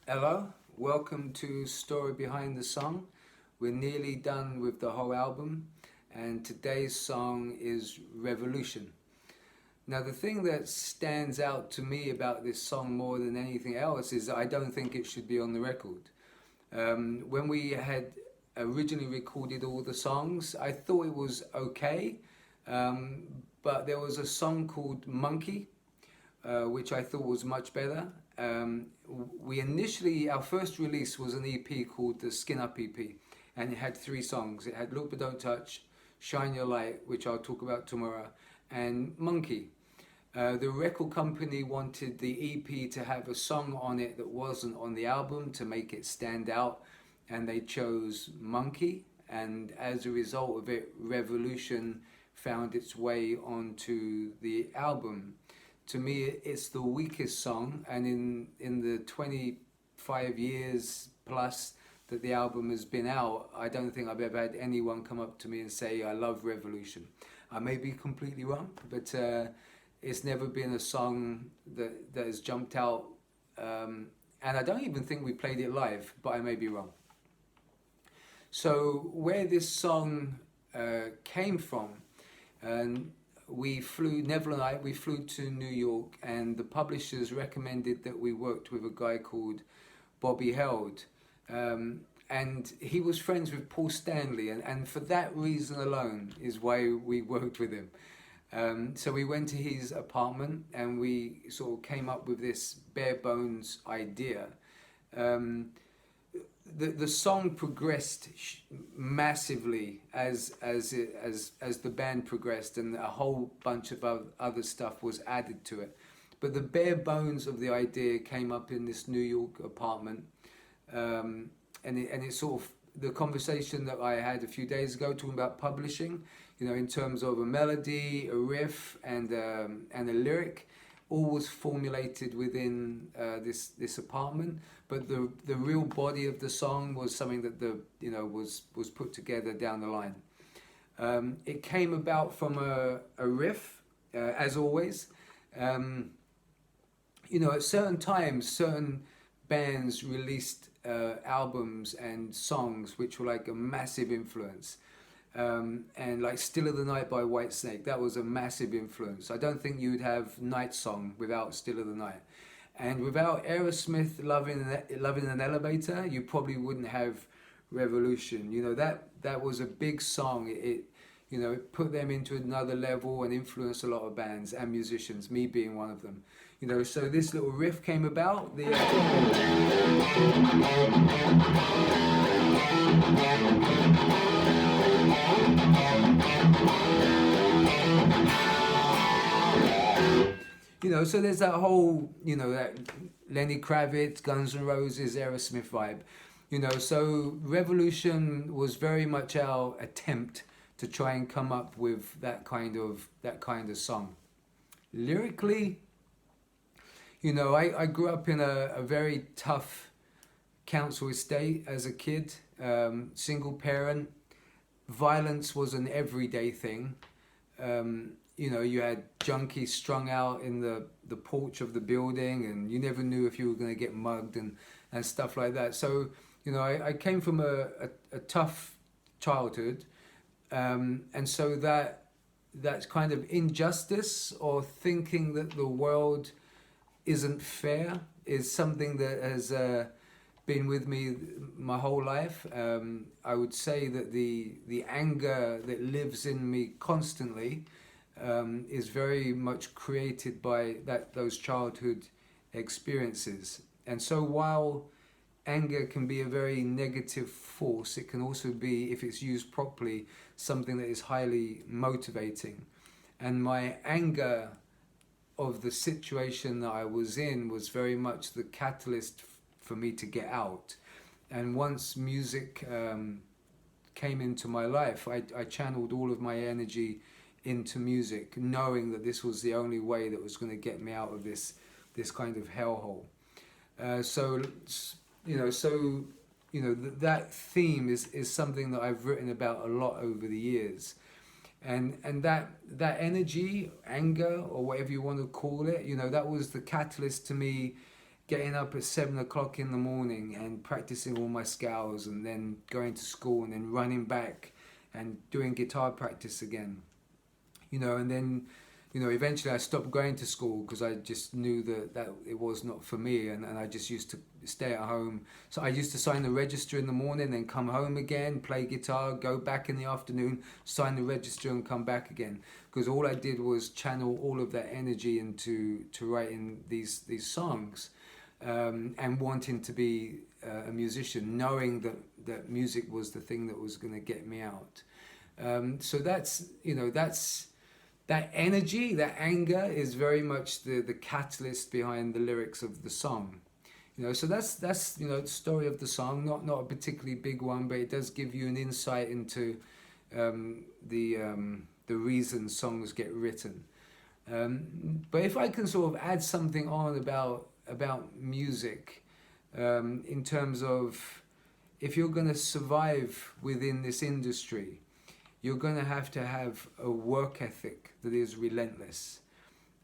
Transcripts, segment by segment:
Hello, welcome to Story Behind the Song. We're nearly done with the whole album, and today's song is Revolution. Now, the thing that stands out to me about this song more than anything else is that I don't think it should be on the record. When we had originally recorded all the songs, I thought it was okay, um, but there was a song called Monkey which I thought was much better. Our first release was an EP called the Skin Up EP, and it had three songs. It had Look But Don't Touch, Shine Your Light, which I'll talk about tomorrow, and Monkey. The record company wanted the EP to have a song on it that wasn't on the album to make it stand out, and they chose Monkey. And as a result of it, Revolution found its way onto the album. To me, it's the weakest song, and in the 25 years plus that the album has been out, I don't think I've ever had anyone come up to me and say I love Revolution. I may be completely wrong, but it's never been a song that has jumped out, and I don't even think we played it live, but I may be wrong. So where this song came from, and Neville and I, we flew to New York, and the publishers recommended that we worked with a guy called Bobby Held. And he was friends with Paul Stanley, and for that reason alone is why we worked with him. So we went to his apartment and we sort of came up with this bare bones idea. The song progressed massively as the band progressed, and a whole bunch of other stuff was added to it. But the bare bones of the idea came up in this New York apartment, and it sort of, the conversation that I had a few days ago talking about publishing, in terms of a melody, a riff, and a lyric, all was formulated within this apartment. But the real body of the song was something that was put together down the line. It came about from a riff, as always. At certain times, certain bands released albums and songs which were like a massive influence. And like Still of the Night by Whitesnake, that was a massive influence. I don't think you'd have Night Song without Still of the Night. And without Aerosmith Loving an Elevator, you probably wouldn't have Revolution. That was a big song. It put them into another level and influenced a lot of bands and musicians, me being one of them. So this little riff came about. So there's that whole, that Lenny Kravitz, Guns N' Roses, Aerosmith vibe. So Revolution was very much our attempt to try and come up with that kind of song. Lyrically, I grew up in a very tough council estate as a kid, single parent. Violence was an everyday thing. You had junkies strung out in the porch of the building, and you never knew if you were going to get mugged and stuff like that. So, I came from a tough childhood, and so that kind of injustice or thinking that the world isn't fair is something that has been with me my whole life. I would say that the anger that lives in me constantly is very much created by those childhood experiences. And so while anger can be a very negative force, it can also be, if it's used properly, something that is highly motivating. And my anger of the situation that I was in was very much the catalyst for me to get out. And once music came into my life, I channeled all of my energy into music, knowing that this was the only way that was going to get me out of this kind of hellhole. That theme is something that I've written about a lot over the years, and that energy, anger, or whatever you want to call it, that was the catalyst to me getting up at 7 o'clock in the morning and practicing all my scales, and then going to school, and then running back and doing guitar practice again. And then, eventually I stopped going to school because I just knew that it was not for me, and I just used to stay at home. So I used to sign the register in the morning, then come home again, play guitar, go back in the afternoon, sign the register and come back again. Because all I did was channel all of that energy into writing these songs, and wanting to be a musician, knowing that music was the thing that was going to get me out. So that's that energy, that anger is very much the catalyst behind the lyrics of the song. So that's the story of the song. Not a particularly big one, but it does give you an insight into the reason songs get written. But if I can sort of add something on about music, in terms of, if you're going to survive within this industry, you're going to have a work ethic that is relentless.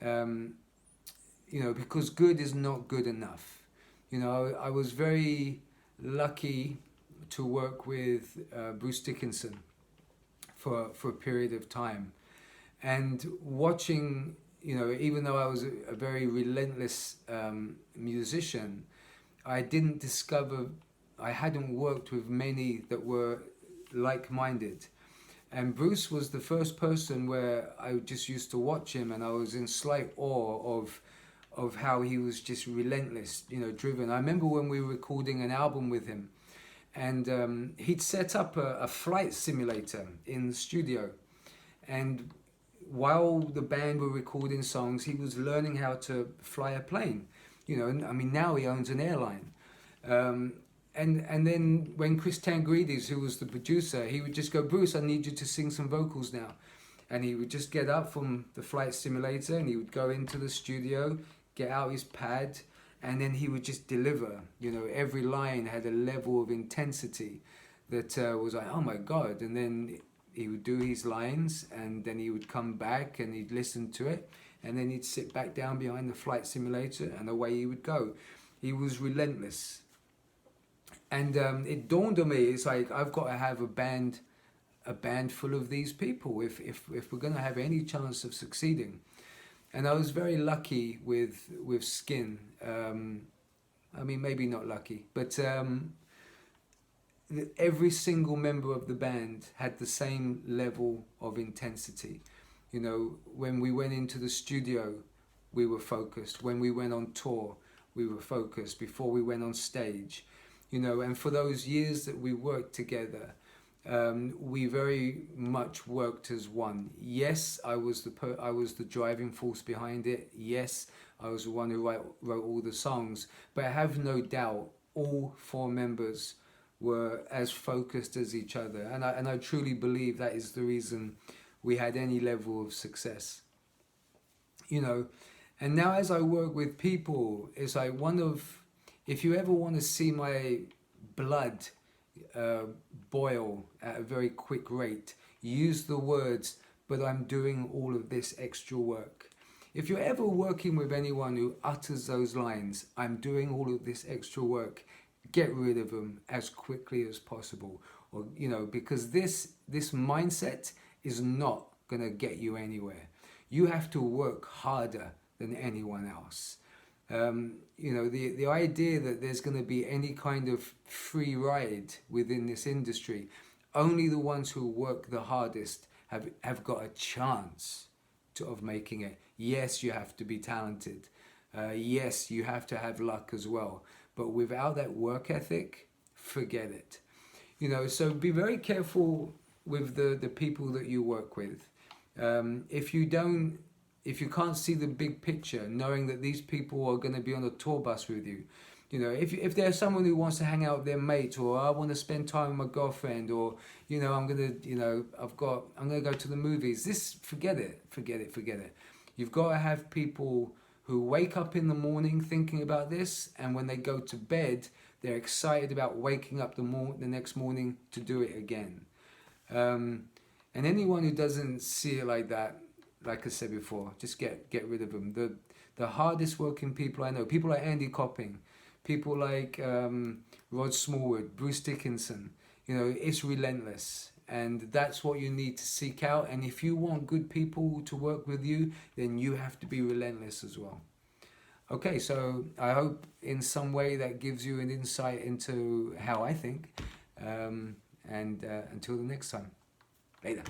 Because good is not good enough. I was very lucky to work with Bruce Dickinson for a period of time, and watching, even though I was a very relentless musician, I hadn't worked with many that were like-minded. And Bruce was the first person where I just used to watch him, and I was in slight awe of how he was just relentless, driven. I remember when we were recording an album with him, and he'd set up a flight simulator in the studio, and while the band were recording songs, he was learning how to fly a plane. Now he owns an airline. And then when Chris Tangridis, who was the producer, he would just go, "Bruce, I need you to sing some vocals now." And he would just get up from the flight simulator, and he would go into the studio, get out his pad, and then he would just deliver. Every line had a level of intensity that was like, oh my God. And then he would do his lines, and then he would come back and he'd listen to it, and then he'd sit back down behind the flight simulator, and away he would go. He was relentless. And it dawned on me, it's like, I've got to have a band full of these people if we're going to have any chance of succeeding. And I was very lucky with Skin. Maybe not lucky, but every single member of the band had the same level of intensity. When we went into the studio, we were focused. When we went on tour, we were focused. Before we went on stage, and for those years that we worked together, we very much worked as one. Yes, I was the driving force behind it. Yes, I was the one who wrote all the songs. But I have no doubt all four members were as focused as each other, and I truly believe that is the reason we had any level of success. And now as I work with people, it's like if you ever want to see my blood boil at a very quick rate, use the words, "But I'm doing all of this extra work." If you're ever working with anyone who utters those lines, "I'm doing all of this extra work," get rid of them as quickly as possible. Or because this mindset is not going to get you anywhere. You have to work harder than anyone else. The idea that there's going to be any kind of free ride within this industry, only the ones who work the hardest have got a chance of making it. Yes, you have to be talented. Yes, you have to have luck as well. But without that work ethic, forget it. So be very careful with the people that you work with. If you can't see the big picture, knowing that these people are going to be on a tour bus with you, if there's someone who wants to hang out with their mates, or I want to spend time with my girlfriend, or I'm gonna go to the movies. Forget it. You've got to have people who wake up in the morning thinking about this, and when they go to bed, they're excited about waking up the next morning to do it again. And anyone who doesn't see it like that, like I said before, just get rid of them. The The hardest working people I know, people like Andy Copping, people like Rod Smallwood, Bruce Dickinson, you know, it's relentless. And that's what you need to seek out. And if you want good people to work with you, then you have to be relentless as well. Okay, so I hope in some way that gives you an insight into how I think. And until the next time, later.